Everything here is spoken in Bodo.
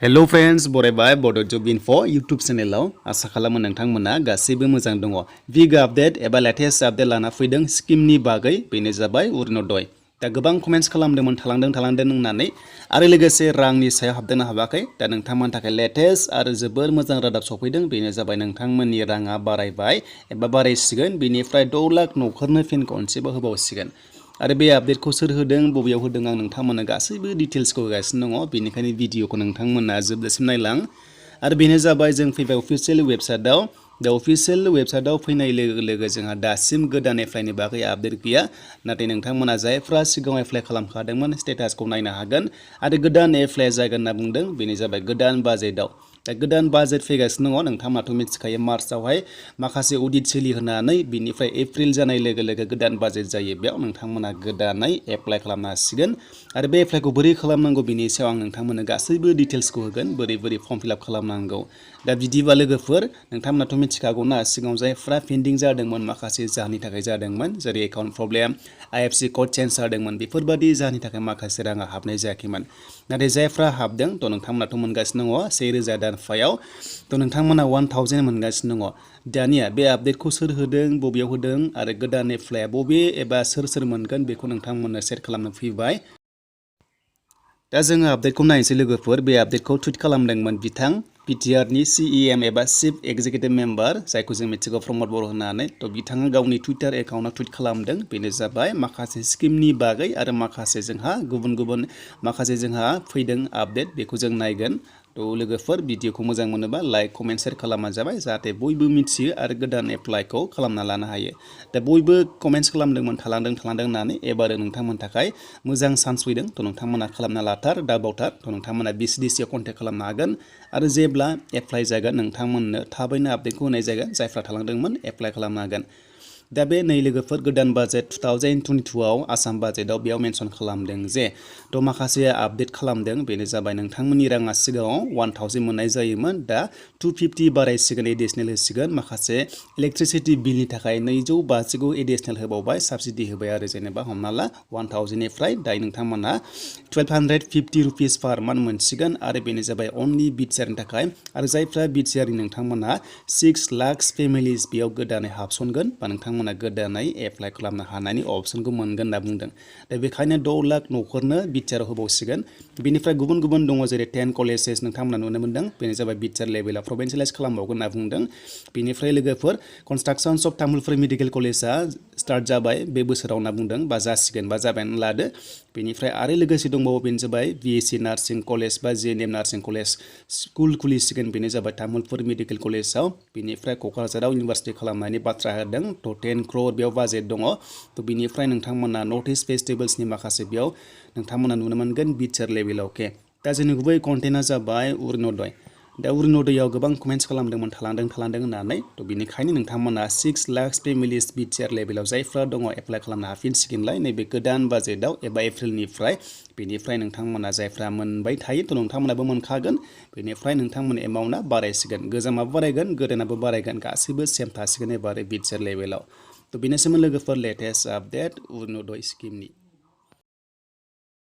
हेलो फ्रेंड्स बरायबाय बड जब इनफो यूट्यूब चैनेलाव आशा खालामो नोंथांमोना गासैबो मोजां दङ। बिग आपडेट एबा लेटेस्ट आपडेट लाना फैदों स्किमनि बागै बेनो जाबाय अरुणोदय। दा गोबां कमेन्ट्स खालामदोंमोन थालांदों होननानै आरो लोगोसे रांनि सायाव हाबदोंना हाबाखै दा नोंथांमोननि थाखाय लेटेस्ट आरो जोबोर मोजां रादाब सफैदों बेनो जाबाय नोंथांमोननि राङा बारायबाय एबा बारायसिगोन बेनिफ्राय 6 लाख न'खरनो फिन खनसेबो होबावसिगोन। आरो बे आपडेटखौ सोर होदों बबेयाव होदों आं नोंथांमोननो गासैबो डिटेल्सखौ होगासिनो दङ बेनिखायनो भिडिअखौ नोंथांमोना जोबजासिम नायलां। आरो बेनो जाबाय जों फैबाय अफिसियेल वेबसाइटआव दा अफिसियेल वेबसाइटआव फैनाय लोगो लोगो जोंहा दासिम गोदान एप्लाइनि बागै आपडेट गैया नाथाय नोंथांमोना जायफ्रा सिगाङाव एप्लाइ खालामखादोंमोन स्टेटासखौ नायनो हागोन आरो गोदान एप्लाइ जागोन होनना बुंदों बेनो जाबाय गोदान बाजेटआव। दा गोदान बाजेट फैगासिनो दङ नोंथांमोनाथ' मिथिखायो मार्चआवहाय माखासे अडिट सोलिहोनानै बिनिफ्राय एप्रिल जानाय लोगो लोगो गोदान बाजेट जायो बेयाव नोंथांमोना गोदानै एप्लाइ खालामनो हासिगोन। आरो बे एप्लाइखौ बोरै खालामनांगौ बिनि सायाव आं नोंथांमोननो गासैबो डिटेल्सखौ होगोन बोरै फर्म फिलआप खालामनांगौ। दा बिदिबा लोगोफोर नोंथांमोनाथ' मिथिखागौना सिगाङाव जायफ्रा पेन्डिं जादोंमोन माखासे जाहोननि थाखाय जादोंमोन जेरै account problem IFSC code change जादोंमोन बेफोरबादि जाहोननि थाखाय माखासे राङा हाबनाय जायाखैमोन। नाथाय जायफ्रा हाबदों थ' नोंथांमोनाथ' मोनगासिनो दङ 1000 दानफायाव थ' नोंथांमोना 1000 मोनगासिनो दङ। दानिया बे आपडेटखौ सोर होदों बबेयाव होदों आरो गोदान एप्लाइआ बबे एबा सोर मोनगोन बेखौ नोंथांमोननो सेयार खालामनो फैबाय। दा जोङो आपडेटखौ नायनोसै लोगोफोर बे आपडेटखौ टुइट खालामदोंमोन बिथां PTRनि CEM एबा चिफ एक्जिकिउटिभ मेम्बार जायखौ जों मिथिगौ प्रमद बर' होननानै थ' बिथाङा गावनि टुइटार एकाउन्टआव टुइट खालामदों बेनो जाबाय माखासे स्किमनि बागै आरो माखासे जोंहा गुबुन माखासे जोंहा फैदों आपडेट बेखौ जों नायगोन। थ' लोगोफोर भिडिअखौ मोजां मोनोबा लाइक कमेन्ट शेयार खालामबानो जाबाय जाहाथे बयबो मिथियो आरो गोदान एप्लाइखौ खालामना लानो हायो। दा बयबो कमेन्ट्स खालामदोंमोन थालांदों होननानै एबारो नोंथांमोननि थाखाय मोजां चान्स फैदों थ' नोंथांमोना खालामना लाथार दाबावथार थ' नोंथांमोना BCDCआव कन्टेक्ट खालामनो हागोन आरो जेब्ला एप्लाइ जागोन नोंथांमोननो थाबैनो आपडेटखौ होनाय जागोन जायफ्रा थालांदोंमोन एप्लाइ खालामनो हागोन। दा बे नै लोगोफोर गोदान बाजेट 2022आव आसाम बाजेटआव बेयाव मेनसन खालामदों जे थ' माखासे आपडेट खालामदों बेनो जाबाय नोंथांमोननि राङा सिगाङाव 1000 मोननाय जायोमोन दा 250 बारायसिगोन एडिशनेल होसिगोन माखासे इलेक्ट्रिसिटि बिलनि थाखाय 250 एडिशनेल होबावबाय साबसिडि होबाय आरो जेनेबा हमना ला 1000 निफ्राय दायो नोंथांमोना 1250 रुपिस पार मान्थ मोनसिगोन आरो बेनो जाबाय अनलि बिटिआरनि थाखाय आरो जायफ्रा बिटिआरनि नोंथांमोना 6 लाख फेमिलिस बेयाव गोदानै हाबसनगोन बा नोंथांमोना गोदानै एप्लाइ खालामनो हानायनि अपसनखौ मोनगोन होनना बुंदों। दा बेखायनो 6 लाख न'खरनो बिटिआर होबावसिगोन बेनिफ्राय गुबुन दङ जेरै 10 कलेजेस नोंथांमोना नुनो मोनदों बेनो जाबाय बिटिआर लेभेलाव प्रभिन्सियेलाइज खालामबावगोन होनना बुंदों। बेनिफ्राय लोगोफोर कनस्ट्राक्शन्स अफ तामुलपुर मेडिकेल कलेजआ स्टार्ट जाबाय बे बोसोराव होनना बुंदों बा जासिगोन बा जाबायानो लादो। बेनिफ्राय आरो लोगोसे दंबावो बेनो जाबाय BSc नार्सिं कलेज बा JNM नार्सिं कलेज स्कुल खुलिसिगोन बेनो जाबाय तामुलपुर मेडिकेल कलेजआव। बेनिफ्राय क'क्राझाराव इउनिभार्सिटि खालामनायनि बाथ्रा होदों थ' 10 crore बेयाव बाजेट दङ थ' बिनिफ्राय नोंथांमोना नर्थ इस्ट फेस्टिभेल्सनि माखासे बेयाव नोंथांमोना नुनो मोनगोन बिटिआर लेभेलाव अके। दा जोंनि गुबै कन्टेन्टआ जाबाय अरुणोदय। दा अरुणोदयआव गोबां कमेन्ट्स खालामदोंमोन थालांदों होननानै थ' बिनिखायनो नोंथांमोना 6 लाख फेमिलिस बिटिआर लेभेलाव जायफ्रा दङ एप्लाइ खालामनो हाफिनसिगोनलाय नैबे गोदान बाजेटआव एबा एप्रिलनिफ्राय। बेनिफ्राय नोंथांमोना जायफ्रा मोनबाय थायो थ' नोंथांमोनाबो मोनखागोन बेनिफ्राय नोंथांमोन एमाउन्टआ बारायसिगोन गोजामाबो बारायगोन गोदानाबो बारायगोन गासैबो सेम थासिगोन एबार बिटिआर लेभेलाव। थ' बेनोसैमोन लोगोफोर लेटेस्ट आपडेट अरुणोदय स्किमनि।